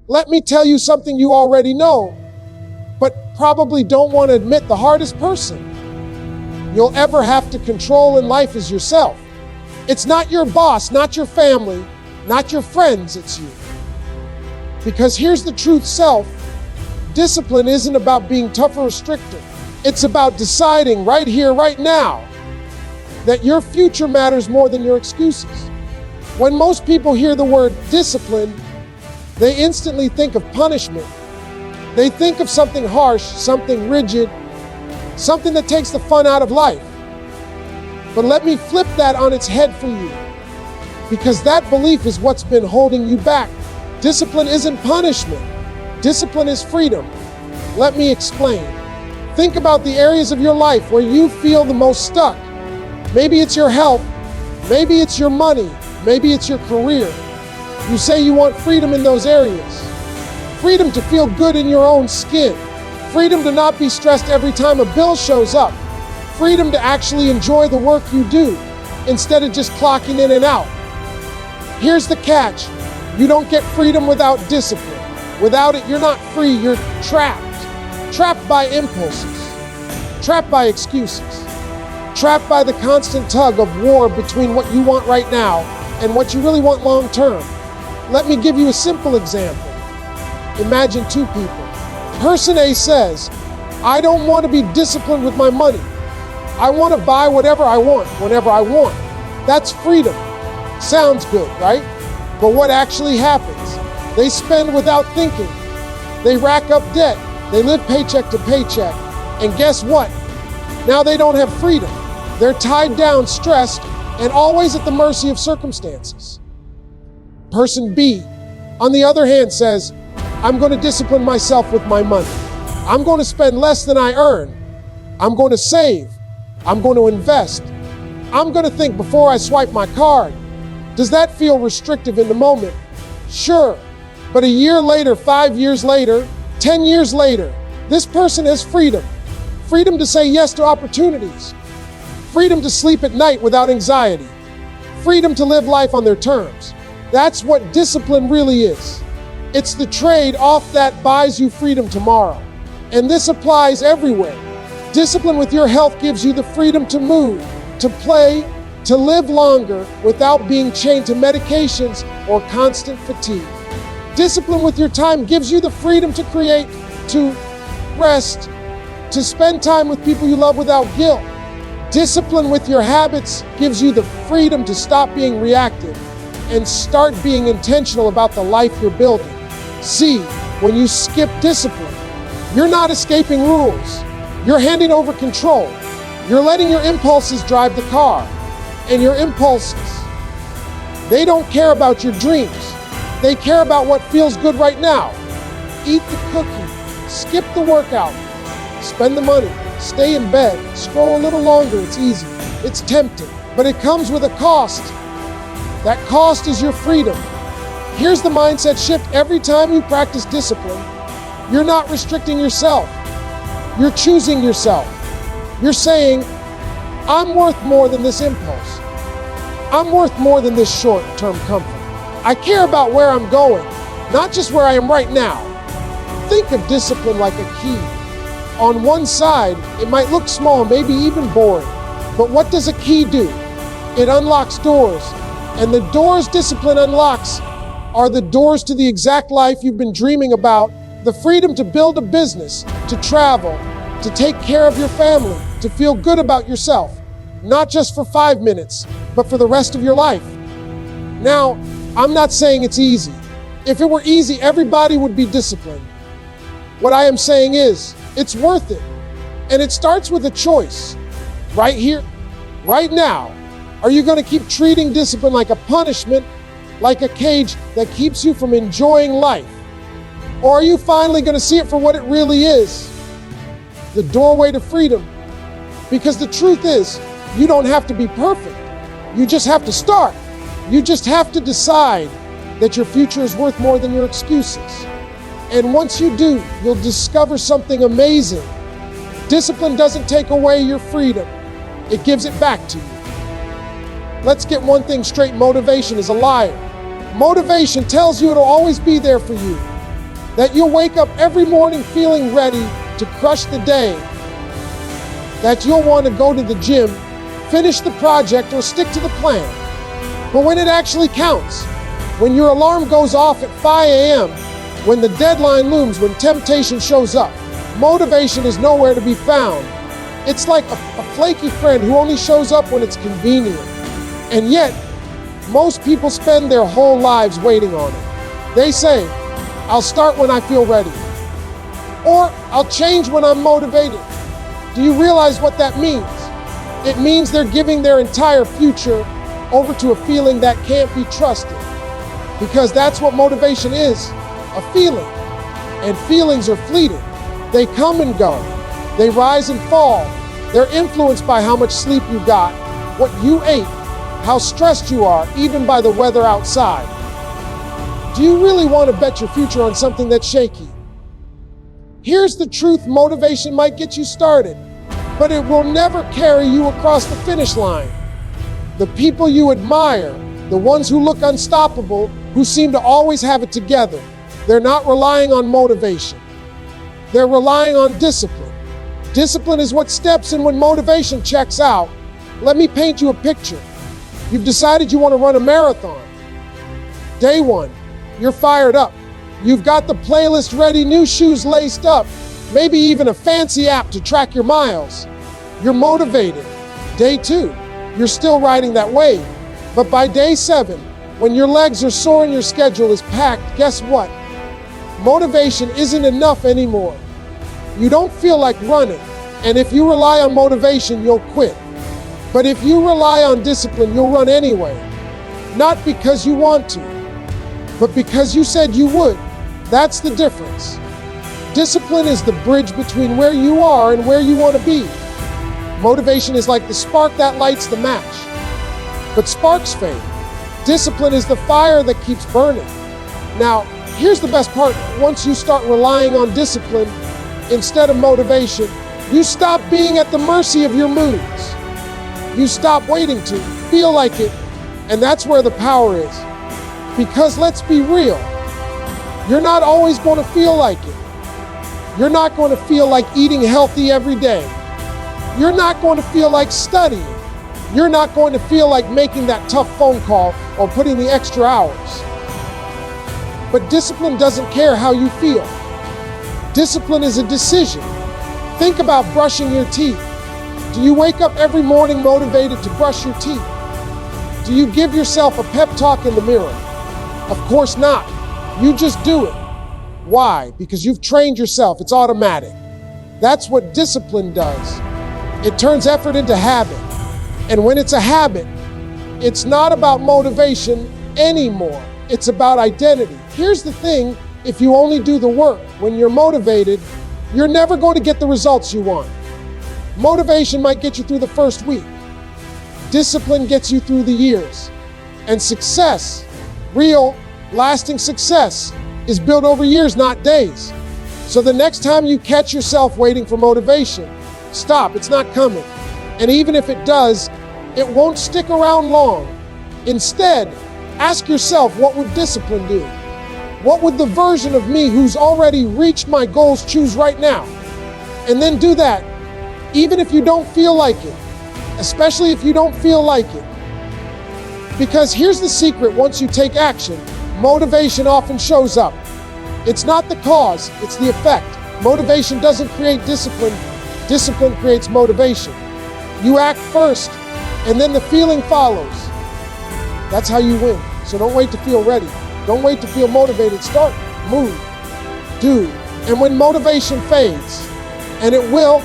Let me tell you something you already know, but probably don't want to admit. The hardest person you'll ever have to control in life is yourself. It's not your boss, not your family, not your friends, it's you. Because here's the truth, self-discipline isn't about being tough or stricter. It's about deciding right here, right now, that your future matters more than your excuses. When most people hear the word discipline, they instantly think of punishment. They think of something harsh, something rigid, something that takes the fun out of life. But let me flip that on its head for you, because that belief is what's been holding you back. Discipline isn't punishment. Discipline is freedom. Let me explain. Think about the areas of your life where you feel the most stuck. Maybe it's your health, maybe it's your money, maybe it's your career. You say you want freedom in those areas. Freedom to feel good in your own skin. Freedom to not be stressed every time a bill shows up. Freedom to actually enjoy the work you do instead of just clocking in and out. Here's the catch. You don't get freedom without discipline. Without it, you're not free, you're trapped. Trapped by impulses. Trapped by excuses. Trapped by the constant tug of war between what you want right now and what you really want long term. Let me give you a simple example. Imagine two people. Person A says, I don't want to be disciplined with my money. I want to buy whatever I want, whenever I want. That's freedom. Sounds good, right? But what actually happens? They spend without thinking. They rack up debt. They live paycheck to paycheck. And guess what? Now they don't have freedom. They're tied down, stressed, and always at the mercy of circumstances. Person B, on the other hand, says, I'm going to discipline myself with my money. I'm going to spend less than I earn. I'm going to save. I'm going to invest. I'm going to think before I swipe my card. Does that feel restrictive in the moment? Sure. But a year later, 5 years later, 10 years later, this person has freedom. Freedom to say yes to opportunities. Freedom to sleep at night without anxiety. Freedom to live life on their terms. That's what discipline really is. It's the trade-off that buys you freedom tomorrow. And this applies everywhere. Discipline with your health gives you the freedom to move, to play, to live longer without being chained to medications or constant fatigue. Discipline with your time gives you the freedom to create, to rest, to spend time with people you love without guilt. Discipline with your habits gives you the freedom to stop being reactive and start being intentional about the life you're building. See, when you skip discipline, you're not escaping rules. You're handing over control. You're letting your impulses drive the car. And your impulses, they don't care about your dreams. They care about what feels good right now. Eat the cookie, skip the workout, spend the money, stay in bed, scroll a little longer. It's easy. It's tempting, but it comes with a cost. That cost is your freedom. Here's the mindset shift. Every time you practice discipline, you're not restricting yourself. You're choosing yourself. You're saying, I'm worth more than this impulse. I'm worth more than this short-term comfort. I care about where I'm going, not just where I am right now. Think of discipline like a key. On one side, it might look small, maybe even boring. But what does a key do? It unlocks doors. And the doors discipline unlocks are the doors to the exact life you've been dreaming about. The freedom to build a business, to travel, to take care of your family, to feel good about yourself. Not just for 5 minutes, but for the rest of your life. Now, I'm not saying it's easy. If it were easy, everybody would be disciplined. What I am saying is, it's worth it. And it starts with a choice. Right here, right now. Are you going to keep treating discipline like a punishment, like a cage that keeps you from enjoying life? Or are you finally going to see it for what it really is? The doorway to freedom. Because the truth is, you don't have to be perfect. You just have to start. You just have to decide that your future is worth more than your excuses. And once you do, you'll discover something amazing. Discipline doesn't take away your freedom. It gives it back to you. Let's get one thing straight. Motivation is a liar. Motivation tells you it'll always be there for you. That you'll wake up every morning feeling ready to crush the day. That you'll want to go to the gym, finish the project, or stick to the plan. But when it actually counts, when your alarm goes off at 5 a.m., when the deadline looms, when temptation shows up, motivation is nowhere to be found. It's like a flaky friend who only shows up when it's convenient. And yet, most people spend their whole lives waiting on it. They say, I'll start when I feel ready. Or I'll change when I'm motivated. Do you realize what that means? It means they're giving their entire future over to a feeling that can't be trusted. Because that's what motivation is, a feeling. And feelings are fleeting. They come and go. They rise and fall. They're influenced by how much sleep you got, what you ate, how stressed you are, even by the weather outside. Do you really want to bet your future on something that's shaky? Here's the truth: motivation might get you started, but it will never carry you across the finish line. The people you admire, the ones who look unstoppable, who seem to always have it together, they're not relying on motivation. They're relying on discipline. Discipline is what steps in when motivation checks out. Let me paint you a picture. You've decided you want to run a marathon. Day one, you're fired up. You've got the playlist ready, new shoes laced up, maybe even a fancy app to track your miles. You're motivated. Day two, you're still riding that wave. But by day 7, when your legs are sore and your schedule is packed, guess what? Motivation isn't enough anymore. You don't feel like running, and if you rely on motivation, you'll quit. But if you rely on discipline, you'll run anyway. Not because you want to, but because you said you would. That's the difference. Discipline is the bridge between where you are and where you want to be. Motivation is like the spark that lights the match. But sparks fade. Discipline is the fire that keeps burning. Now, here's the best part. Once you start relying on discipline instead of motivation, you stop being at the mercy of your moods. You stop waiting to feel like it, and that's where the power is. Because let's be real, you're not always going to feel like it. You're not going to feel like eating healthy every day. You're not going to feel like studying. You're not going to feel like making that tough phone call or putting the extra hours. But discipline doesn't care how you feel. Discipline is a decision. Think about brushing your teeth. Do you wake up every morning motivated to brush your teeth? Do you give yourself a pep talk in the mirror? Of course not. You just do it. Why? Because you've trained yourself. It's automatic. That's what discipline does. It turns effort into habit. And when it's a habit, it's not about motivation anymore. It's about identity. Here's the thing, if you only do the work when you're motivated, you're never going to get the results you want. Motivation might get you through the first week. Discipline gets you through the years. And success, real, lasting success, is built over years, not days. So the next time you catch yourself waiting for motivation, stop, it's not coming. And even if it does, it won't stick around long. Instead, ask yourself, what would discipline do? What would the version of me who's already reached my goals choose right now? And then do that, even if you don't feel like it, especially if you don't feel like it. Because here's the secret: once you take action, motivation often shows up. It's not the cause, it's the effect. Motivation doesn't create discipline, discipline creates motivation. You act first, and then the feeling follows. That's how you win. So don't wait to feel ready. Don't wait to feel motivated. Start, move, do. And when motivation fades, and it will,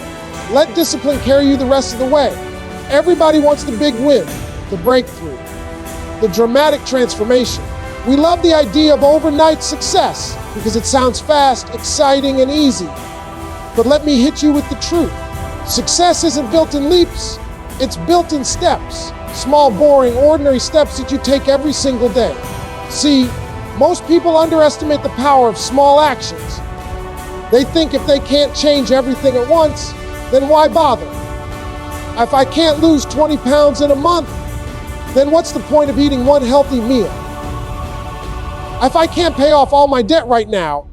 let discipline carry you the rest of the way. Everybody wants the big win, the breakthrough, the dramatic transformation. We love the idea of overnight success because it sounds fast, exciting, and easy. But let me hit you with the truth. Success isn't built in leaps, it's built in steps. Small, boring, ordinary steps that you take every single day. See, most people underestimate the power of small actions. They think if they can't change everything at once, then why bother? If I can't lose 20 pounds in a month, then what's the point of eating one healthy meal? If I can't pay off all my debt right now,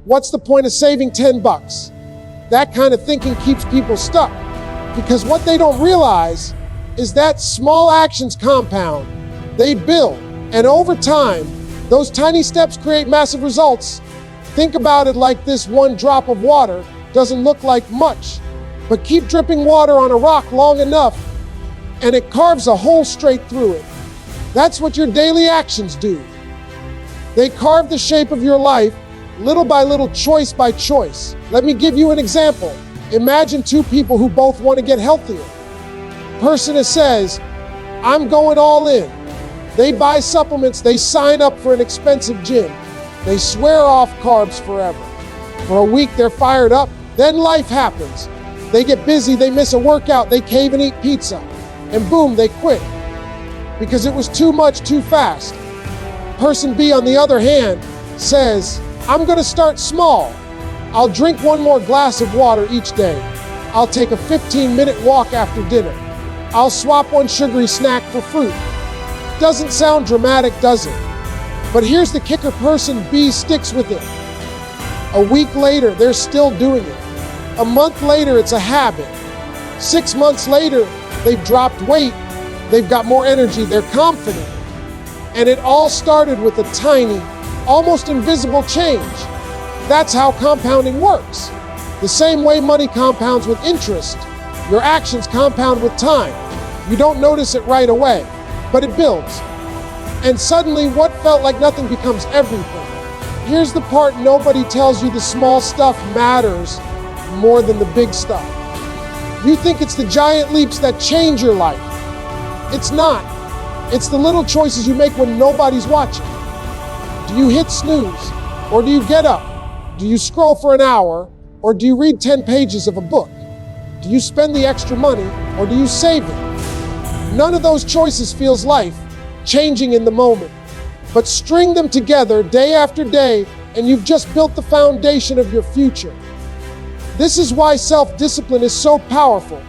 What's the point of saving 10 bucks? That kind of thinking keeps people stuck, because what they don't realize is that small actions compound, they build, and over time, those tiny steps create massive results. Think about it like this: one drop of water doesn't look like much, but keep dripping water on a rock long enough, and it carves a hole straight through it. That's what your daily actions do. They carve the shape of your life, little by little, choice by choice. Let me give you an example. Imagine two people who both want to get healthier. Person says, I'm going all in. They buy supplements, they sign up for an expensive gym. They swear off carbs forever. For a week, they're fired up. Then life happens. They get busy, they miss a workout, they cave and eat pizza. And boom, they quit. Because it was too much, too fast. Person B, on the other hand, says, I'm gonna start small. I'll drink one more glass of water each day. I'll take a 15-minute walk after dinner. I'll swap one sugary snack for fruit. Doesn't sound dramatic, does it? But here's the kicker: person B sticks with it. A week later, they're still doing it. A month later, it's a habit. 6 months later, they've dropped weight. They've got more energy, they're confident. And it all started with a tiny, almost invisible change. That's how compounding works. The same way money compounds with interest, your actions compound with time. You don't notice it right away, but it builds. And suddenly, what felt like nothing becomes everything. Here's the part nobody tells you: the small stuff matters more than the big stuff. You think it's the giant leaps that change your life. It's not. It's the little choices you make when nobody's watching. Do you hit snooze, or do you get up? Do you scroll for an hour, or do you read 10 pages of a book? Do you spend the extra money, or do you save it? None of those choices feels life changing in the moment. But string them together day after day, and you've just built the foundation of your future. This is why self-discipline is so powerful.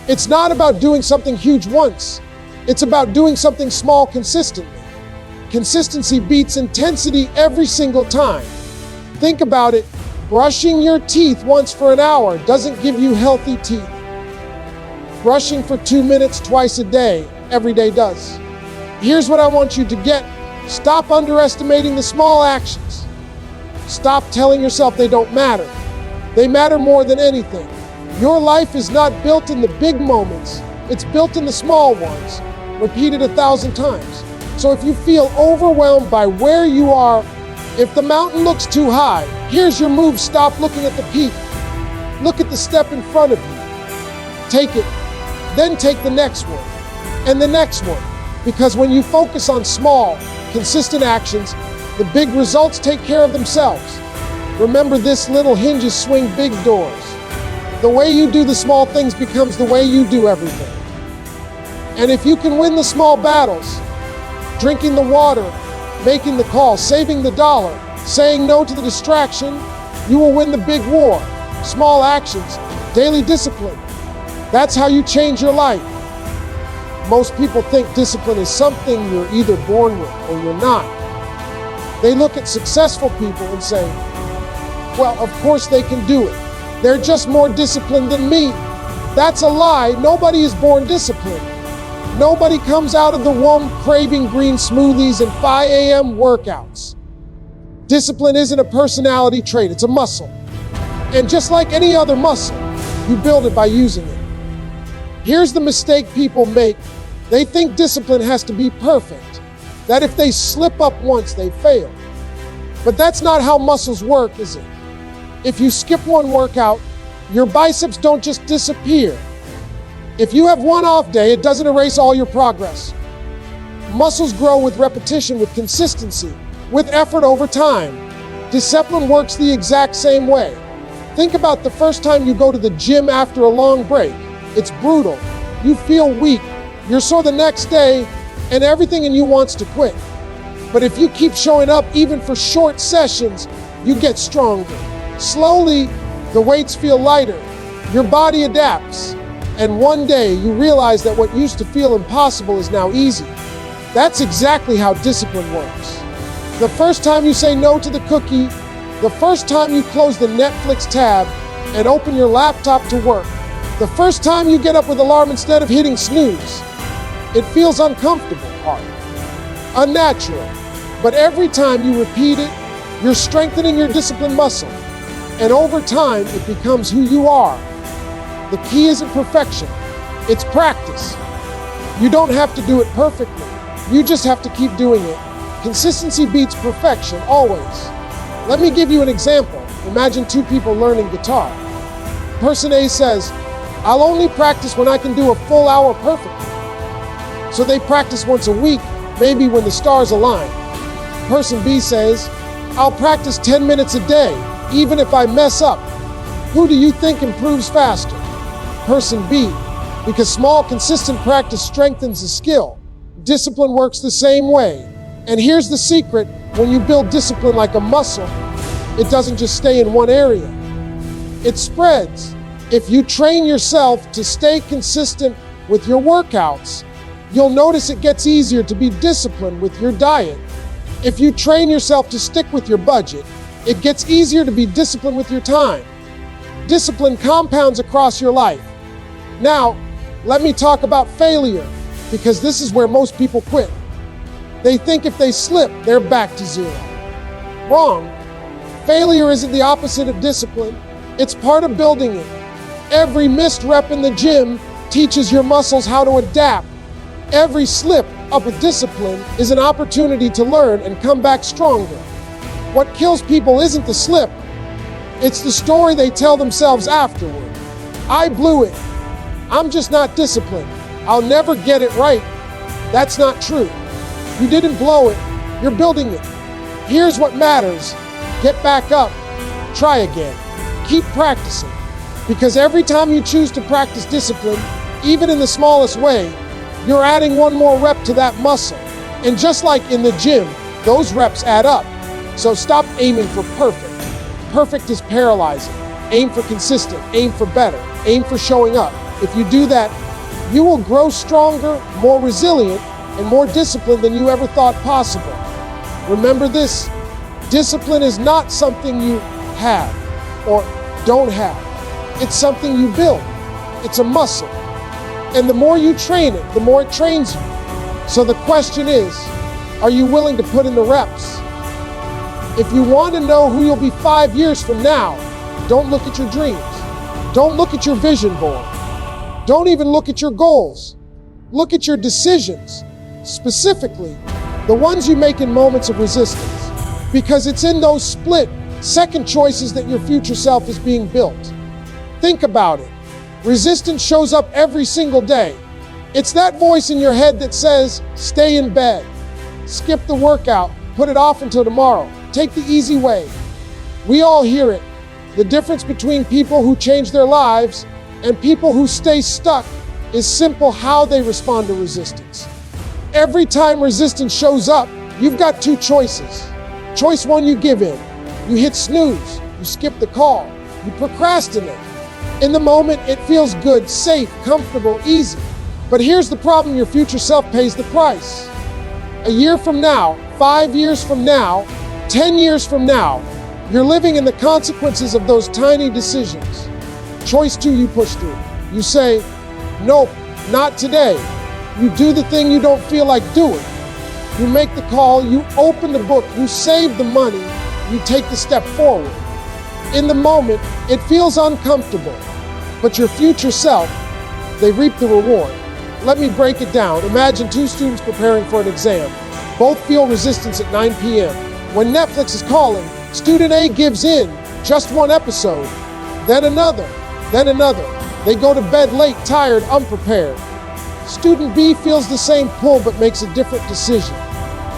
It's not about doing something huge once. It's about doing something small consistently. Consistency beats intensity every single time. Think about it. Brushing your teeth once for an hour doesn't give you healthy teeth. Brushing for 2 minutes twice a day, every day does. Here's what I want you to get. Stop underestimating the small actions. Stop telling yourself they don't matter. They matter more than anything. Your life is not built in the big moments. It's built in the small ones, repeated 1,000 times. So if you feel overwhelmed by where you are, if the mountain looks too high, here's your move: stop looking at the peak. Look at the step in front of you. Take it, then take the next one, and the next one. Because when you focus on small, consistent actions, the big results take care of themselves. Remember this: little hinges swing big doors. The way you do the small things becomes the way you do everything. And if you can win the small battles, drinking the water, making the call, saving the dollar, saying no to the distraction, you will win the big war. Small actions, daily discipline. That's how you change your life. Most people think discipline is something you're either born with or you're not. They look at successful people and say, well, of course they can do it. They're just more disciplined than me. That's a lie. Nobody is born disciplined. Nobody comes out of the womb craving green smoothies and 5 a.m. workouts. Discipline isn't a personality trait, it's a muscle. And just like any other muscle, you build it by using it. Here's the mistake people make. They think discipline has to be perfect, that if they slip up once, they fail. But that's not how muscles work, is it? If you skip one workout, your biceps don't just disappear. If you have one off day, it doesn't erase all your progress. Muscles grow with repetition, with consistency, with effort over time. Discipline works the exact same way. Think about the first time you go to the gym after a long break. It's brutal. You feel weak. You're sore the next day, and everything in you wants to quit. But if you keep showing up, even for short sessions, you get stronger. Slowly, the weights feel lighter. Your body adapts. And one day, you realize that what used to feel impossible is now easy. That's exactly how discipline works. The first time you say no to the cookie, The first time you close the Netflix tab and open your laptop to work, the first time you get up with alarm instead of hitting snooze, it feels uncomfortable, hard, unnatural. But every time you repeat it, you're strengthening your discipline muscle. And over time, it becomes who you are. The key isn't perfection, it's practice. You don't have to do it perfectly. You just have to keep doing it. Consistency beats perfection, always. Let me give you an example. Imagine two people learning guitar. Person A says, I'll only practice when I can do a full hour perfectly. So they practice once a week, maybe when the stars align. Person B says, I'll practice 10 minutes a day, even if I mess up. Who do you think improves faster? Person B, because small, consistent practice strengthens the skill. Discipline works the same way. And here's the secret, when you build discipline like a muscle, it doesn't just stay in one area. It spreads. If you train yourself to stay consistent with your workouts, you'll notice it gets easier to be disciplined with your diet. If you train yourself to stick with your budget, it gets easier to be disciplined with your time. Discipline compounds across your life. Now, let me talk about failure, because this is where most people quit. They think if they slip, they're back to zero. Wrong. Failure isn't the opposite of discipline. It's part of building it. Every missed rep in the gym teaches your muscles how to adapt. Every slip up with discipline is an opportunity to learn and come back stronger. What kills people isn't the slip, it's the story they tell themselves afterward. I blew it. I'm just not disciplined. I'll never get it right. That's not true. You didn't blow it, you're building it. Here's what matters. Get back up. Try again. Keep practicing. Because every time you choose to practice discipline, even in the smallest way, you're adding one more rep to that muscle. And just like in the gym, those reps add up. So stop aiming for perfect. Perfect is paralyzing. Aim for consistent. Aim for better. Aim for showing up. If you do that, you will grow stronger, more resilient, and more disciplined than you ever thought possible. Remember this, discipline is not something you have or don't have. It's something you build. It's a muscle. And the more you train it, the more it trains you. So the question is, are you willing to put in the reps? If you want to know who you'll be 5 years from now, don't look at your dreams. Don't look at your vision board. Don't even look at your goals. Look at your decisions. Specifically, the ones you make in moments of resistance, because it's in those split second choices that your future self is being built. Think about it. Resistance shows up every single day. It's that voice in your head that says, stay in bed, skip the workout, put it off until tomorrow, take the easy way. We all hear it. The difference between people who change their lives and people who stay stuck is simple: how they respond to resistance. Every time resistance shows up, you've got two choices. Choice one, you give in. You hit snooze. You skip the call. You procrastinate. In the moment, it feels good, safe, comfortable, easy. But here's the problem: your future self pays the price. A year from now, 5 years from now, 10 years from now, you're living in the consequences of those tiny decisions. Choice two, you push through. You say, nope, not today. You do the thing you don't feel like doing. You make the call, you open the book, you save the money, you take the step forward. In the moment, it feels uncomfortable, but your future self, they reap the reward. Let me break it down. Imagine two students preparing for an exam. Both feel resistance at 9 p.m. When Netflix is calling, student A gives in, just one episode, then another, then another. They go to bed late, tired, unprepared. Student B feels the same pull but makes a different decision.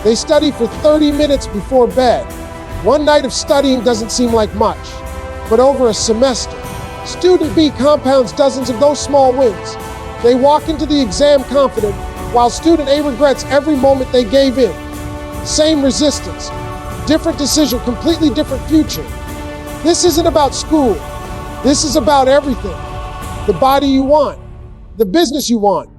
They study for 30 minutes before bed. One night of studying doesn't seem like much, but over a semester, student B compounds dozens of those small wins. They walk into the exam confident, while student A regrets every moment they gave in. Same resistance, different decision, completely different future. This isn't about school. This is about everything. The body you want, the business you want,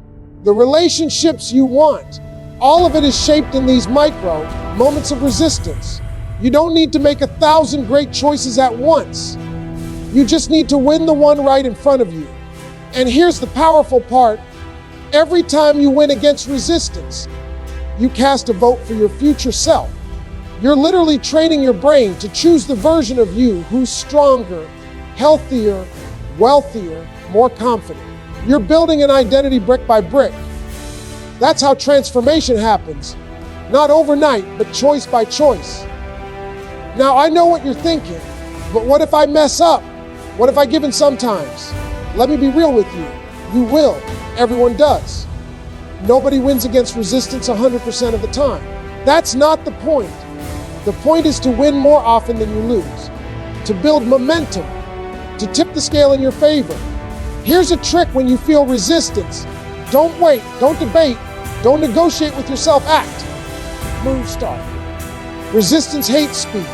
the relationships you want. All of it is shaped in these micro moments of resistance. You don't need to make 1,000 great choices at once. You just need to win the one right in front of you. And here's the powerful part. Every time you win against resistance, you cast a vote for your future self. You're literally training your brain to choose the version of you who's stronger, healthier, wealthier, more confident. You're building an identity brick by brick. That's how transformation happens. Not overnight, but choice by choice. Now, I know what you're thinking, but what if I mess up? What if I give in sometimes? Let me be real with you. You will. Everyone does. Nobody wins against resistance 100% of the time. That's not the point. The point is to win more often than you lose, to build momentum, to tip the scale in your favor. Here's a trick when you feel resistance. Don't wait, don't debate, don't negotiate with yourself, act. Move, start. Resistance hates speed.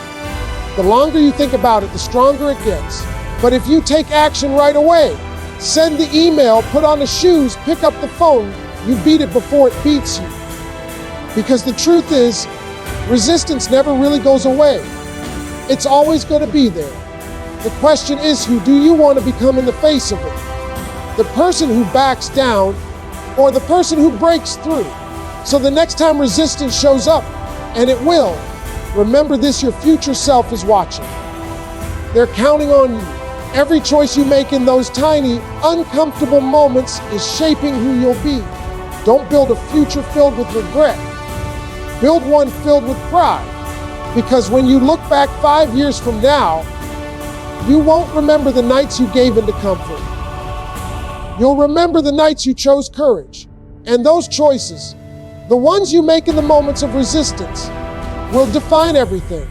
The longer you think about it, the stronger it gets. But if you take action right away, send the email, put on the shoes, pick up the phone, you beat it before it beats you. Because the truth is, resistance never really goes away. It's always going to be there. The question is, who do you want to become in the face of it? The person who backs down or the person who breaks through? So the next time resistance shows up, and it will, remember this, your future self is watching. They're counting on you. Every choice you make in those tiny, uncomfortable moments is shaping who you'll be. Don't build a future filled with regret. Build one filled with pride. Because when you look back 5 years from now, you won't remember the nights you gave into comfort. You'll remember the nights you chose courage. And those choices, the ones you make in the moments of resistance, will define everything.